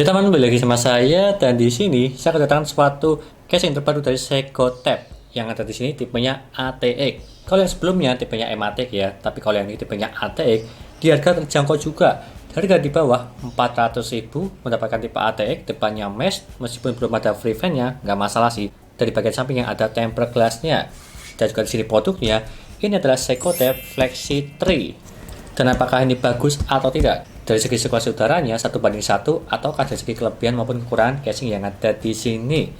Ya teman, kembali lagi sama saya, dan di sini saya kedatangan suatu casing terbaru dari Secotep yang ada di sini tipenya ATX. Kalau yang sebelumnya tipenya MATX ya, tapi kalau yang ini tipenya ATX di harga terjangkau juga. Harga di bawah 400.000 mendapatkan tipe ATX, depannya mesh, meskipun belum ada free fan-nya, nggak masalah sih. Dari bagian samping yang ada tempered glass-nya. Dan juga di sini produknya, ini adalah Secotep Flexi 3. Dan apakah ini bagus atau tidak? Dari segi sirkulasi udaranya 1:1, atau dari segi kelebihan maupun kekurangan casing yang ada di sini.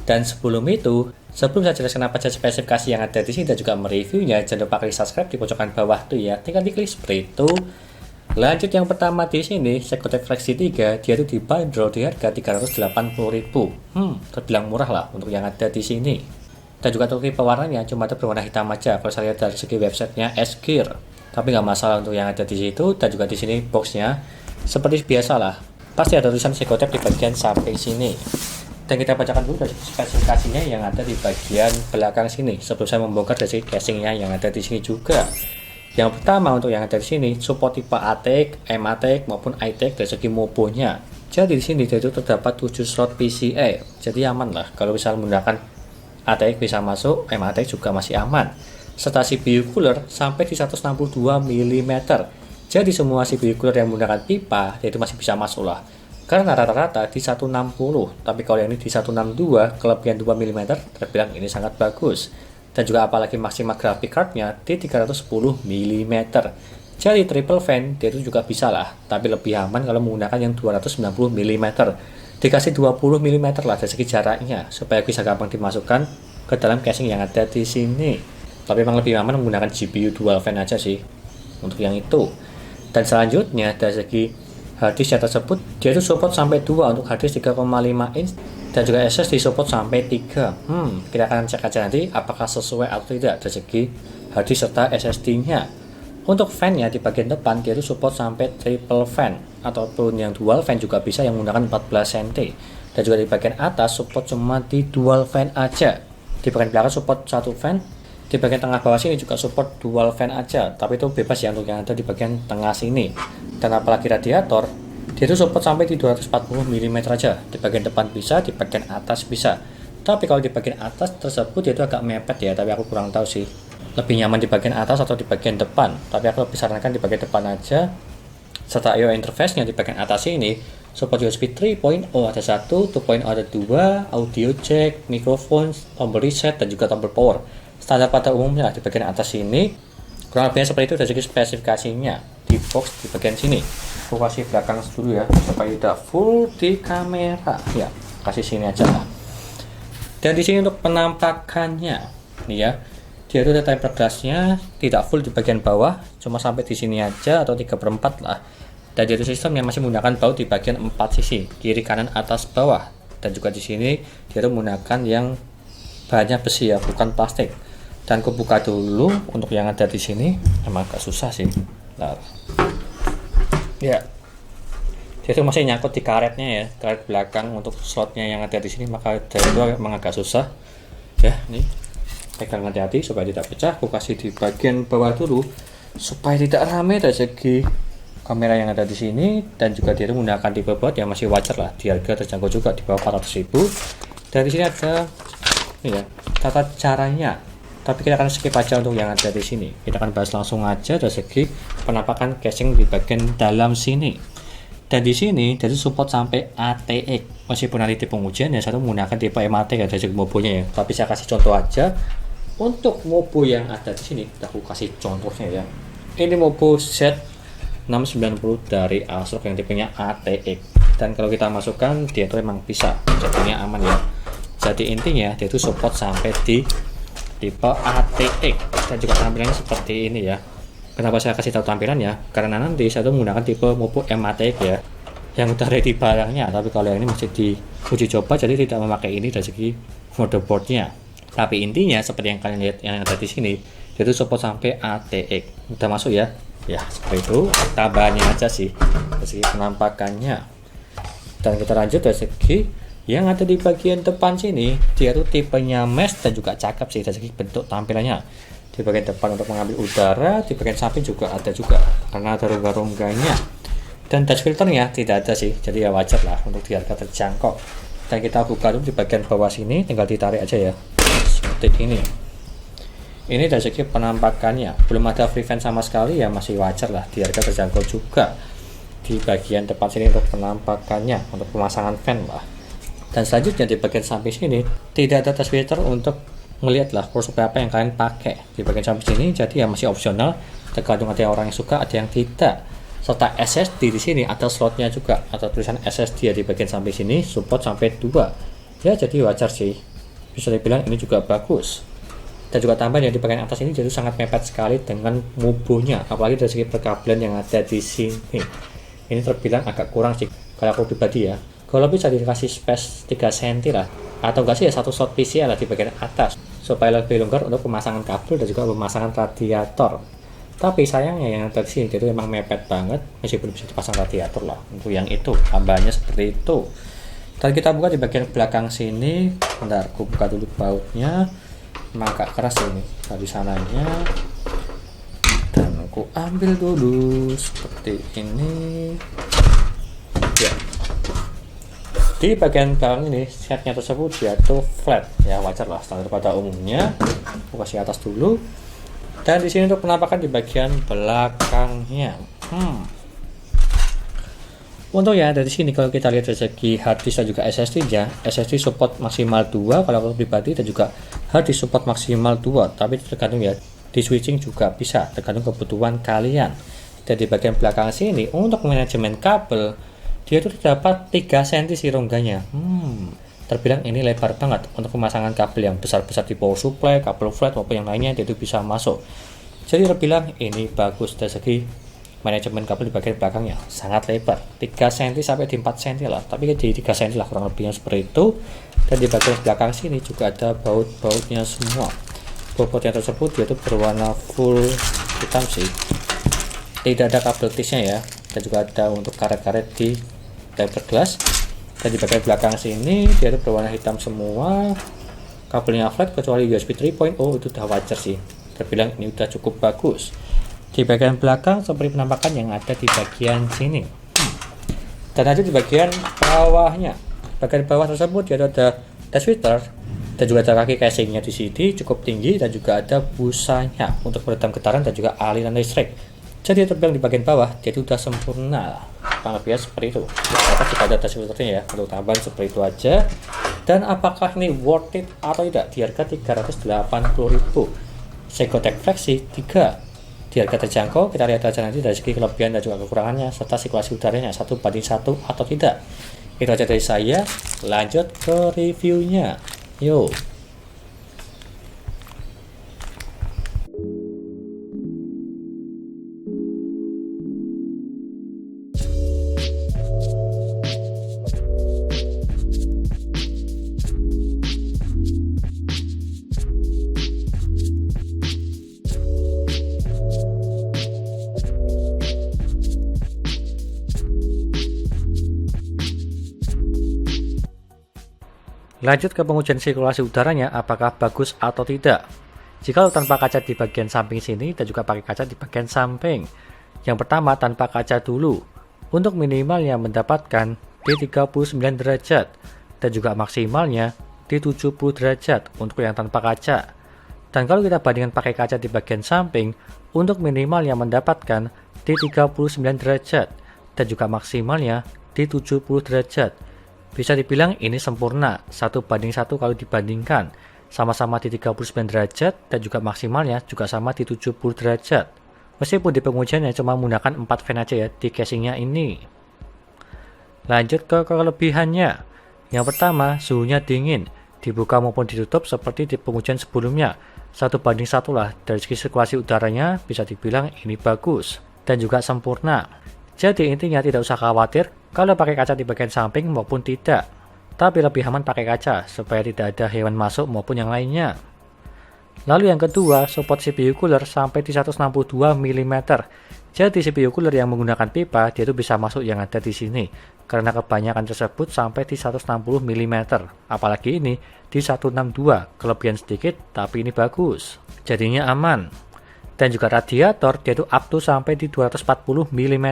Dan sebelum saya jelaskan apa saja spesifikasi yang ada di sini dan juga mereviewnya, jangan lupa klik subscribe di pojokan bawah tuh ya. Tinggal diklik seperti itu. Lanjut yang pertama di sini, Secotep Flexi 3, dia itu dibanderol di harga 380.000. Terbilang murah lah untuk yang ada di sini. Dan juga untuk tipe warnanya cuma ada berwarna hitam aja. Kalau saya lihat dari segi websitenya S-Gear. Tapi nggak masalah untuk yang ada di situ. Dan juga di sini boxnya seperti biasa lah. Pasti ada tulisan Secotep di bagian samping sini. Dan kita bacakan dulu dari spesifikasinya yang ada di bagian belakang sini. Sebelum saya membongkar dari casingnya yang ada di sini juga. Yang pertama untuk yang ada di sini, support tipe ATX, MATX maupun iTech dari segi mobonya. Jadi di sini itu terdapat 7 slot PCA. Jadi aman lah kalau misalnya menggunakan ATX bisa masuk, MATX juga masih aman. Serta CPU cooler sampai di 162 mm. Jadi semua CPU cooler yang menggunakan pipa itu masih bisa masuk lah. Karena rata-rata di 160, tapi kalau yang ini di 162, kelebihan 2 mm terbilang ini sangat bagus. Dan juga apalagi maksimal graphic cardnya di 310 mm. Jadi triple fan dia itu juga bisa lah, tapi lebih aman kalau menggunakan yang 290 mm. Dikasih 20 mm lah dari segi jaraknya supaya bisa gampang dimasukkan ke dalam casing yang ada di sini. Tapi memang lebih aman menggunakan GPU dual fan aja sih untuk yang itu. Dan selanjutnya dari segi harddisk tersebut, dia itu support sampai 2 untuk harddisk 3,5 inch dan juga SSD support sampai 3. Kita akan cek aja nanti apakah sesuai atau tidak dari segi harddisk serta SSD-nya. Untuk fan-nya di bagian depan dia itu support sampai triple fan ataupun yang dual fan juga bisa yang menggunakan 14 cm. Dan juga di bagian atas support cuma di dual fan aja. Di bagian belakang support satu fan. Di bagian tengah bawah sini juga support dual fan aja, tapi itu bebas ya untuk yang ada di bagian tengah sini. Dan apalagi radiator, dia itu support sampai di 240 mm aja. Di bagian depan bisa, di bagian atas bisa. Tapi kalau di bagian atas tersebut dia itu agak mepet ya, tapi aku kurang tahu sih. Lebih nyaman di bagian atas atau di bagian depan. Tapi aku lebih sarankan di bagian depan aja. Serta I/O interface-nya di bagian atas ini support USB 3.0 ada 1, 2.0 ada 2, audio jack, mikrofon, tombol reset dan juga tombol power. Standar pada umumnya di bagian atas sini kurang lebihnya seperti itu dari segi spesifikasinya. Di box di bagian sini aku kasih belakang dulu ya supaya tidak full di kamera ya, kasih sini aja lah. Dan di sini untuk penampakannya nih ya, dia itu tempered glass-nya tidak full di bagian bawah, cuma sampai di sini aja atau 3/4 lah. Dan dia itu sistem yang masih menggunakan baut di bagian 4 sisi, kiri kanan atas bawah. Dan juga di sini dia itu menggunakan yang bahannya besi ya, bukan plastik. Dan aku buka dulu untuk yang ada di sini, emang agak susah sih. Nah, ya, dia itu masih nyangkut di karetnya ya, karet belakang untuk slotnya yang ada di sini, maka dari itu emang agak susah. Ya, nih pegang hati-hati supaya tidak pecah. Aku kasih di bagian bawah dulu supaya tidak rame dari segi kamera yang ada di sini. Dan juga dia itu menggunakan tipe baut yang masih wajar lah, di harga terjangkau juga di bawah 400.000. Dan di sini ada ini ya, tata caranya. Tapi kita akan skip aja untuk yang ada di sini. Kita akan bahas langsung aja dari segi penampakan casing di bagian dalam sini. Dan di sini dari support sampai ATX. Meskipun nanti di pengujian ya saya menggunakan tipe MATX ya dari segi mobonya ya. Tapi saya kasih contoh aja untuk mobo yang ada di sini. Aku kasih contohnya ya. Ini mobo Z690 dari ASRock yang tipenya ATX. Dan kalau kita masukkan dia itu memang bisa, jadinya aman ya. Jadi intinya dia itu support sampai di tipe ATX dan juga tampilannya seperti ini ya. Kenapa saya kasih tahu tampilannya? Karena nanti saya tuh menggunakan tipe mobo MATX ya, yang udah ready barangnya. Tapi kalau yang ini masih di uji coba, jadi tidak memakai ini dari segi motherboardnya. Tapi intinya seperti yang kalian lihat yang ada di sini, dia itu support sampai ATX. Udah masuk ya? Ya seperti itu. Tambahannya aja sih dari segi penampakannya. Dan kita lanjut dari segi yang ada di bagian depan sini, dia tuh tipenya mesh dan juga cakep sih dari segi bentuk tampilannya. Di bagian depan untuk mengambil udara, di bagian samping juga ada juga karena ada rongga-rongganya. Dan dust filternya tidak ada sih, jadi ya wajar lah untuk di harga terjangkau. Dan kita buka dulu di bagian bawah sini, tinggal ditarik aja ya, seperti ini. Ini dari segi penampakannya, belum ada free fan sama sekali, ya masih wajar lah, di harga terjangkau juga. Di bagian depan sini untuk penampakannya, untuk pemasangan fan lah. Dan selanjutnya di bagian samping sini, tidak ada dust filter untuk melihat lah supaya apa yang kalian pakai. Di bagian samping sini, jadi ya masih opsional, tergantung ada orang yang suka, ada yang tidak. Serta SSD di sini ada slotnya juga, atau tulisan SSD ya di bagian samping sini, support sampai 2. Ya jadi wajar sih, bisa dibilang ini juga bagus. Dan juga tambahan ya di bagian atas ini jadi sangat mepet sekali dengan mubuhnya, apalagi dari segi perkabelan yang ada di sini. Ini terbilang agak kurang sih kalau aku pribadi ya. Kalau bisa dikasih space 3 cm lah, atau enggak sih ya satu slot PCI lah di bagian atas, supaya lebih longgar untuk pemasangan kabel dan juga pemasangan radiator. Tapi sayangnya yang ada di sini itu memang mepet banget, meskipun bisa dipasang radiator lah. Untuk yang itu tambahannya seperti itu. Dan kita buka di bagian belakang sini. Bentar, aku buka dulu bautnya. Memang agak keras ini dari sananya. Dan aku ambil dulu seperti ini. Ya. Di bagian belakang ini setnya tersebut jatuh flat, ya wajar lah standar pada umumnya. Aku kasih atas dulu. Dan di sini untuk penampakan di bagian belakangnya. Untuk ya dari sini kalau kita lihat dari segi hard disk dan juga SSD-nya, SSD support maksimal 2 kalau aku pribadi, dan juga hard disk support maksimal 2, tapi tergantung ya, di switching juga bisa, tergantung kebutuhan kalian. Dan di bagian belakang sini untuk manajemen kabel, dia itu terdapat 3 cm sih rongganya. Terbilang ini lebar banget untuk pemasangan kabel yang besar-besar di power supply, kabel flat maupun yang lainnya, itu bisa masuk. Jadi terbilang ini bagus dari segi manajemen kabel di bagian belakangnya, sangat lebar, 3 cm sampai di 4 cm lah, tapi di 3 cm lah kurang lebihnya seperti itu. Dan di bagian belakang sini juga ada baut-bautnya semua. Baut-bautnya tersebut yaitu berwarna full hitam sih, tidak ada kabel tisnya ya, dan juga ada untuk karet-karet di tempered glass. Dan di bagian belakang sini dia itu berwarna hitam semua, kabelnya flat kecuali USB 3.0, itu udah wajar sih, terbilang ini udah cukup bagus. Di bagian belakang seperti penampakan yang ada di bagian sini. Dan ada di bagian bawahnya, bagian bawah tersebut dia ada dust filter dan juga ada kaki casingnya di sini cukup tinggi, dan juga ada busanya untuk meredam getaran dan juga aliran listrik. Jadi terbilang di bagian bawah jadi udah sempurna, kurang lebih seperti itu. Ternyata juga ada dust filternya ya, untuk tambahan seperti itu aja. Dan apakah ini worth it atau tidak di harga 380.000? Segotech Flexi 3 di harga terjangkau. Kita lihat aja nanti dari segi kelebihan dan juga kekurangannya, serta sirkulasi udaranya 1:1 atau tidak. Itu aja dari saya, lanjut ke reviewnya. Yuk. Lanjut ke pengujian sirkulasi udaranya, apakah bagus atau tidak. Jika tanpa kaca di bagian samping sini dan juga pakai kaca di bagian samping. Yang pertama tanpa kaca dulu. Untuk minimalnya mendapatkan di 39 derajat dan juga maksimalnya di 70 derajat untuk yang tanpa kaca. Dan kalau kita bandingkan pakai kaca di bagian samping, untuk minimalnya mendapatkan di 39 derajat dan juga maksimalnya di 70 derajat. Bisa dibilang ini sempurna, 1:1 kalau dibandingkan, sama-sama di 39 derajat dan juga maksimalnya juga sama di 70 derajat. Meskipun di pengujiannya cuma menggunakan 4 fan aja ya di casingnya ini. Lanjut ke kelebihannya. Yang pertama, suhunya dingin, dibuka maupun ditutup seperti di pengujian sebelumnya. 1:1 lah, dari segi sirkulasi udaranya bisa dibilang ini bagus dan juga sempurna. Jadi intinya tidak usah khawatir kalau pakai kaca di bagian samping maupun tidak. Tapi lebih aman pakai kaca supaya tidak ada hewan masuk maupun yang lainnya. Lalu yang kedua, support CPU cooler sampai di 162 mm. Jadi CPU cooler yang menggunakan pipa dia itu bisa masuk yang ada di sini. Karena kebanyakan tersebut sampai di 160 mm. Apalagi ini di 162, kelebihan sedikit tapi ini bagus. Jadinya aman. Dan juga radiator dia itu up to sampai di 240 mm.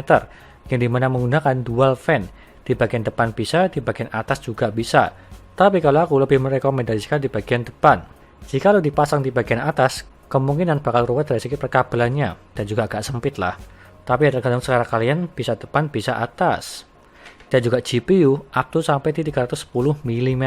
yang dimana menggunakan dual fan. Di bagian depan bisa, di bagian atas juga bisa. Tapi kalau aku lebih merekomendasikan di bagian depan. Jika lo dipasang di bagian atas, kemungkinan bakal ruwet dari segi perkabelannya dan juga agak sempit lah. Tapi tergantung selera kalian, bisa depan, bisa atas. Dan juga GPU up to sampai di 310 mm.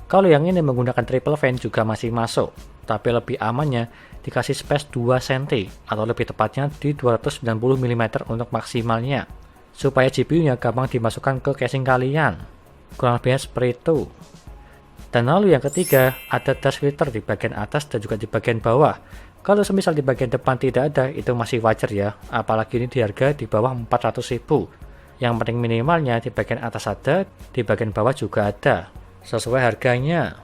Kalau yang ini menggunakan triple fan juga masih masuk, tapi lebih amannya dikasih space 2 cm atau lebih tepatnya di 290 mm untuk maksimalnya, supaya GPU-nya gampang dimasukkan ke casing kalian. Kurang lebihnya seperti itu. Dan lalu yang ketiga, ada dust filter di bagian atas dan juga di bagian bawah. Kalau semisal di bagian depan tidak ada, itu masih wajar ya, apalagi ini di harga di bawah 400.000. Yang penting minimalnya di bagian atas ada, di bagian bawah juga ada, sesuai harganya.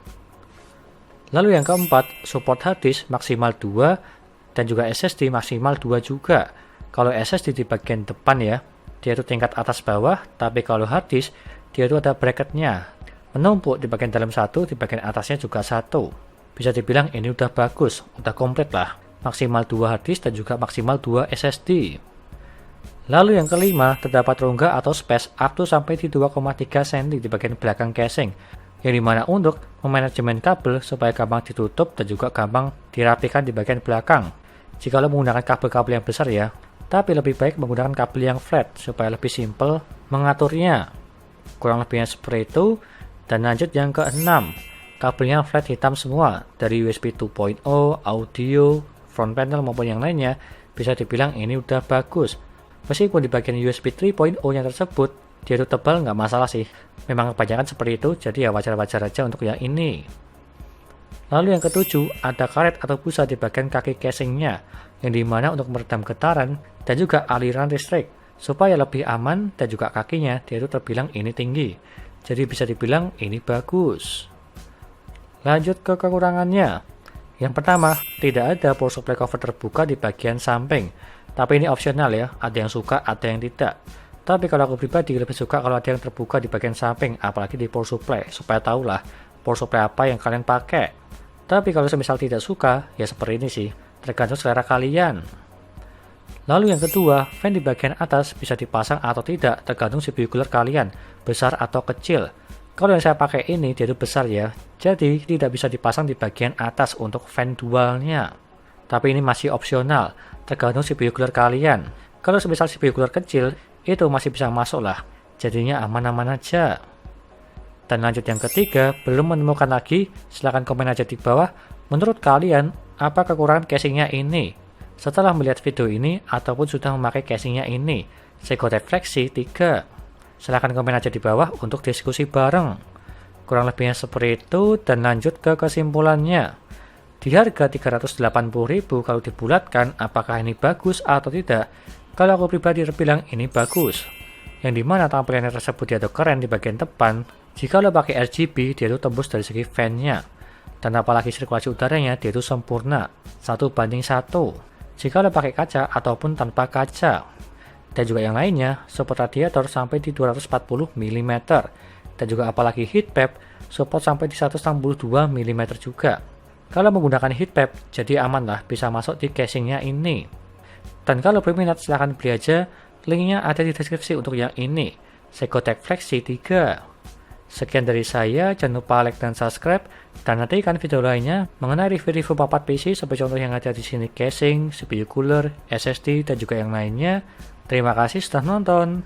Lalu yang keempat, support hard disk maksimal 2 dan juga SSD maksimal 2 juga. Kalau SSD di bagian depan ya, dia itu tingkat atas bawah, tapi kalau hard disk dia itu ada bracketnya, menumpuk di bagian dalam satu, di bagian atasnya juga satu. Bisa dibilang ini udah bagus, udah komplit lah. Maksimal 2 hard disk dan juga maksimal 2 SSD. Lalu yang kelima, terdapat rongga atau space up to sampai di 2,3 cm di bagian belakang casing, yang dimana untuk memanajemen kabel supaya gampang ditutup dan juga gampang dirapikan di bagian belakang. Jika lo menggunakan kabel-kabel yang besar ya, tapi lebih baik menggunakan kabel yang flat supaya lebih simple mengaturnya. Kurang lebihnya seperti itu. Dan lanjut yang keenam, kabelnya flat hitam semua, dari USB 2.0, audio, front panel maupun yang lainnya, bisa dibilang ini udah bagus. Meskipun di bagian USB 3.0 nya tersebut, dia itu tebal nggak masalah sih. Memang kebanyakan seperti itu, jadi ya wajar-wajar aja untuk yang ini. Lalu yang ketujuh, ada karet atau busa di bagian kaki casingnya, yang dimana untuk meredam getaran dan juga aliran listrik, supaya lebih aman dan juga kakinya dia itu terbilang ini tinggi. Jadi bisa dibilang ini bagus. Lanjut ke kekurangannya. Yang pertama, tidak ada power supply cover terbuka di bagian samping. Tapi ini opsional ya, ada yang suka, ada yang tidak. Tapi kalau aku pribadi lebih suka kalau ada yang terbuka di bagian samping, apalagi di power supply, supaya tahulah power supply apa yang kalian pakai. Tapi kalau semisal tidak suka, ya seperti ini sih, tergantung selera kalian. Lalu yang kedua, fan di bagian atas bisa dipasang atau tidak, tergantung CPU cooler kalian, besar atau kecil. Kalau yang saya pakai ini, dia itu besar ya, jadi tidak bisa dipasang di bagian atas untuk fan dualnya. Tapi ini masih opsional, tergantung CPU cooler kalian. Kalau semisal CPU cooler kecil, itu masih bisa masuk lah, jadinya aman-aman aja. Dan lanjut yang ketiga, belum menemukan lagi, silahkan komen aja di bawah, menurut kalian, apa kekurangan casingnya ini? Setelah melihat video ini, ataupun sudah memakai casingnya ini, Segotek Flexi 3. Silahkan komen aja di bawah untuk diskusi bareng. Kurang lebihnya seperti itu, dan lanjut ke kesimpulannya. Di harga 380.000 kalau dibulatkan, apakah ini bagus atau tidak? Kalau aku pribadi terbilang ini bagus. Yang dimana tampilannya tersebut dia tuh keren di bagian depan. Jika lo pakai RGB, dia tuh tembus dari segi fan-nya. Dan apalagi sirkulasi udaranya, dia tuh sempurna. 1:1. Jika lo pakai kaca ataupun tanpa kaca. Dan juga yang lainnya, support radiator sampai di 240 mm. Dan juga apalagi heat pad, support sampai di 162 mm juga. Kalau menggunakan heat pad, jadi aman lah, bisa masuk di casingnya ini. Dan kalau berminat silahkan beli aja, linknya ada di deskripsi untuk yang ini, Segotek Flexi 3. Sekian dari saya, jangan lupa like dan subscribe, dan nantikan video lainnya mengenai review-review papat PC seperti contoh yang ada di sini, casing, CPU cooler, SSD, dan juga yang lainnya. Terima kasih sudah nonton.